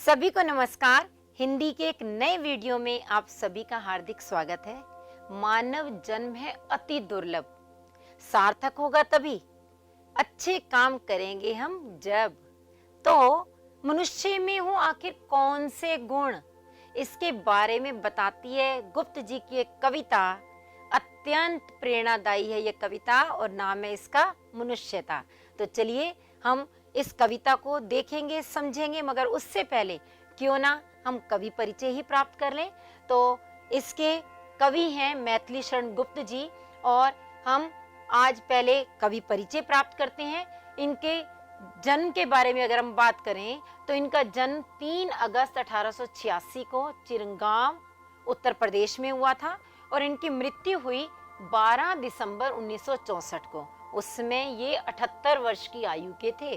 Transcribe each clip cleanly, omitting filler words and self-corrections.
सभी को नमस्कार। हिंदी के एक नए वीडियो में आप सभी का हार्दिक स्वागत है। मानव जन्म है अति दुर्लभ, सार्थक होगा तभी, अच्छे काम करेंगे हम जब। तो मनुष्य में हो आखिर कौन से गुण, इसके बारे में बताती है गुप्त जी की एक कविता। अत्यंत प्रेरणादायी है ये कविता और नाम है इसका मनुष्यता। तो चलिए हम इस कविता को देखेंगे, समझेंगे, मगर उससे पहले क्यों ना हम कवि परिचय ही प्राप्त कर लें। तो इसके कवि हैं मैथिली शरण गुप्त जी और हम आज पहले कवि परिचय प्राप्त करते हैं। इनके जन्म के बारे में अगर हम बात करें तो इनका जन्म 3 अगस्त 1886 को चिरंगाम उत्तर प्रदेश में हुआ था और इनकी मृत्यु हुई 12 दिसंबर 1964 को। उसमें ये 78 वर्ष की आयु के थे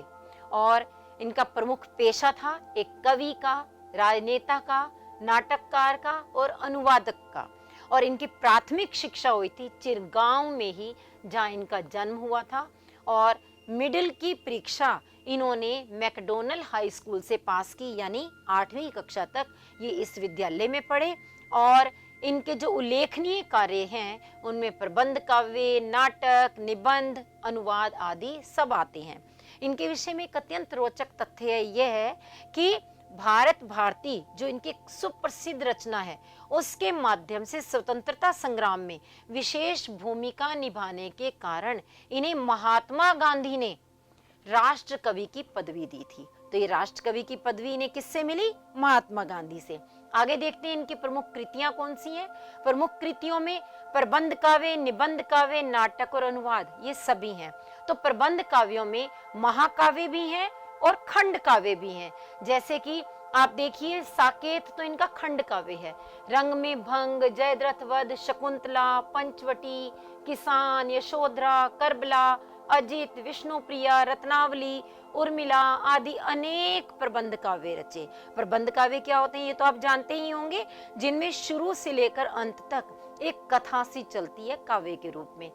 और इनका प्रमुख पेशा था एक कवि का, राजनेता का, नाटककार का और अनुवादक का। और इनकी प्राथमिक शिक्षा हुई थी चिरगांव में ही, जहां इनका जन्म हुआ था। और मिडिल की परीक्षा इन्होंने मैकडोनल हाई स्कूल से पास की, यानी 8वीं कक्षा तक ये इस विद्यालय में पढ़े। और इनके जो उल्लेखनीय कार्य हैं उनमें प्रबंध काव्य, नाटक, निबंध, अनुवाद आदि सब आते हैं। इनके विषय में एक अत्यंत रोचक तथ्य यह है कि भारत भारती जो इनकी सुप्रसिद्ध रचना है उसके माध्यम से स्वतंत्रता संग्राम में विशेष भूमिका निभाने के कारण इन्हें महात्मा गांधी ने राष्ट्र कवि की पदवी दी थी। तो ये राष्ट्र कवि की पदवी इन्हें किससे मिली? महात्मा गांधी से। आगे देखते हैं इनकी प्रमुख कृतियां कौन सी हैं। प्रमुख कृतियों में प्रबंध काव्य, निबंध काव्य, नाटक और अनुवाद ये सभी हैं। तो प्रबंध काव्यों में महाकाव्य भी हैं और खंड काव्य भी हैं। जैसे कि आप देखिए साकेत तो इनका खंड काव्य है। रंग में भंग, जयद्रथ वध, शकुंतला, पंचवटी, किसान, यशोधरा, करबला, अजित, विष्णुप्रिया, रत्नावली, उर्मिला आदि अनेक प्रबंध काव्य रचे। प्रबंध काव्य क्या होते हैं ये तो आप जानते ही होंगे, जिनमें शुरू से लेकर अंत तक एक कथा सी चलती है काव्य के रूप में।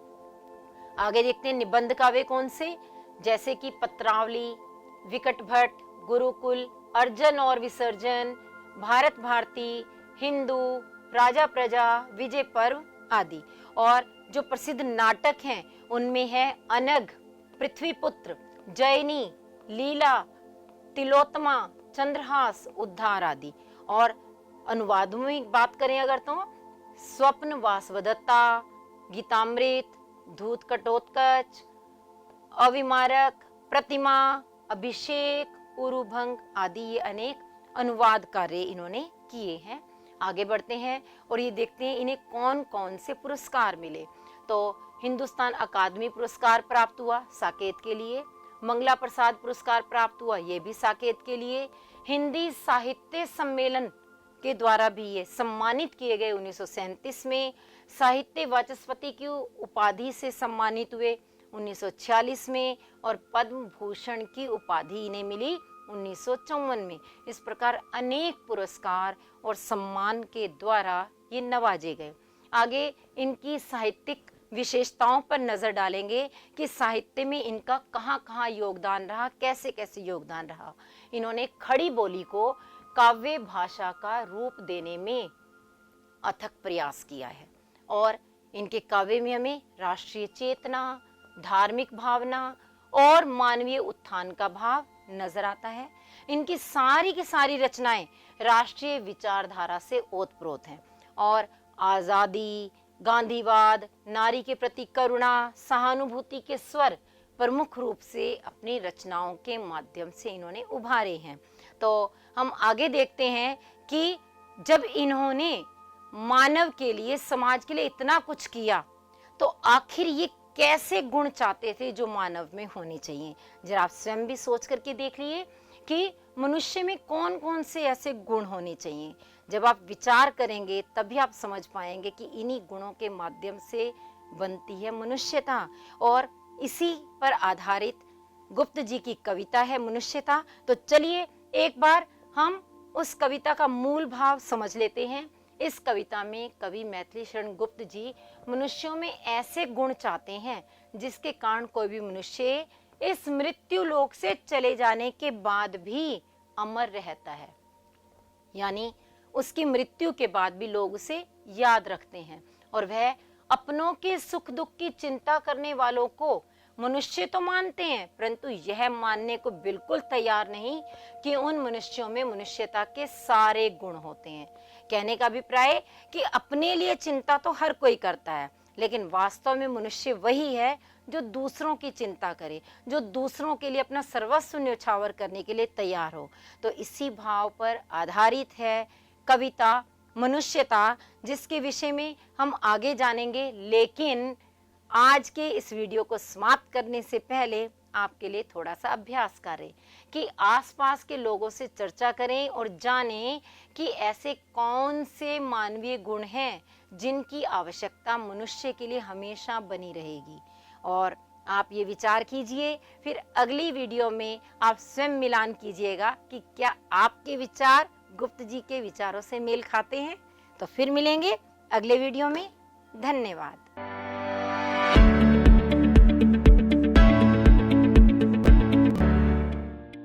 आगे देखते हैं निबंध काव्य कौन से, जैसे कि पत्रावली, विकट भट्ट, गुरुकुल, अर्जन और विसर्जन, भारत भारती, हिंदू, राजा प्रजा, विजय पर्व आदि। और जो प्रसिद्ध नाटक हैं उनमें है अनग, पृथ्वीपुत्र, जयनी, लीला, तिलोत्तमा, चंद्रहास, उद्धार आदि। और अनुवादों में बात करें अगर तो स्वप्न वासवदत्ता, गीतामृत, धूत कटोत्कच, अविमारक, प्रतिमा, अभिषेक, उरुभंग आदि ये अनेक अनुवाद कार्य इन्होंने किए हैं। आगे बढ़ते हैं और ये देखते हैं इन्हें कौन कौन से पुरस्कार मिले। तो हिंदुस्तान अकादमी पुरस्कार प्राप्त हुआ साकेत के लिए, मंगला प्रसाद पुरस्कार प्राप्त हुआ ये भी साकेत के लिए, हिंदी साहित्य सम्मेलन के द्वारा भी ये सम्मानित किए गए 1937 में, साहित्य वाचस्पति की उपाधि से सम्मानित हुए 1946 में और पद्म भूषण की उपाधि इन्हें मिली 1954 में। इस प्रकार अनेक पुरस्कार और सम्मान के द्वारा ये नवाजे गए। आगे इनकी साहित्यिक विशेषताओं पर नजर डालेंगे कि साहित्य में इनका कहाँ कहाँ योगदान रहा, कैसे कैसे योगदान रहा। इन्होंने खड़ी बोली को काव्य भाषा का रूप देने में अथक प्रयास किया है और इनके काव्य में हमें राष्ट्रीय चेतना, धार्मिक भावना और मानवीय उत्थान का भाव नजर आता है। इनकी सारी की सारी रचनाएं राष्ट्रीय विचारधारा से ओतप्रोत हैं और आजादी, गांधीवाद, नारी के प्रति करुणा, सहानुभूति के स्वर प्रमुख रूप से अपनी रचनाओं के माध्यम से इन्होंने उभारे हैं। तो हम आगे देखते हैं कि जब इन्होंने मानव के लिए, समाज के लिए इतना कुछ किया तो आखिर ये कैसे गुण चाहते थे जो मानव में होने चाहिए। जरा आप स्वयं भी सोच करके देख लिए कि मनुष्य में कौन कौन से ऐसे गुण होने चाहिए। जब आप विचार करेंगे तभी आप समझ पाएंगे कि इन्हीं गुणों के माध्यम से बनती है मनुष्यता। और इसी पर आधारित गुप्त जी की कविता है मनुष्यता। तो चलिए एक बार हम उस कविता का मूल भाव समझ लेते हैं। इस कविता में कवि मैथिली शरण गुप्त जी मनुष्यों में ऐसे गुण चाहते हैं जिसके कारण कोई भी मनुष्य इस मृत्यु लोक से चले जाने के बाद भी अमर रहता है, यानी उसकी मृत्यु के बाद भी लोग उसे याद रखते हैं। और वह अपनों के सुख दुख की चिंता करने वालों को मनुष्य तो मानते हैं, परंतु यह मानने को बिल्कुल तैयार नहीं कि उन मनुष्यों में मनुष्यता के सारे गुण होते हैं। कहने का अभिप्राय कि अपने लिए चिंता तो हर कोई करता है, लेकिन वास्तव में मनुष्य वही है जो दूसरों की चिंता करे, जो दूसरों के लिए अपना सर्वस्व न्यौछावर करने के लिए तैयार हो। तो इसी भाव पर आधारित है कविता मनुष्यता, जिसके विषय में हम आगे जानेंगे। लेकिन आज के इस वीडियो को समाप्त करने से पहले आपके लिए थोड़ा सा अभ्यास कार्य कि आसपास के लोगों से चर्चा करें और जानें कि ऐसे कौन से मानवीय गुण हैं जिनकी आवश्यकता मनुष्य के लिए हमेशा बनी रहेगी। और आप ये विचार कीजिए, फिर अगली वीडियो में आप स्वयं मिलान कीजिएगा कि क्या आपके विचार गुप्त जी के विचारों से मेल खाते हैं। तो फिर मिलेंगे अगले वीडियो में। धन्यवाद।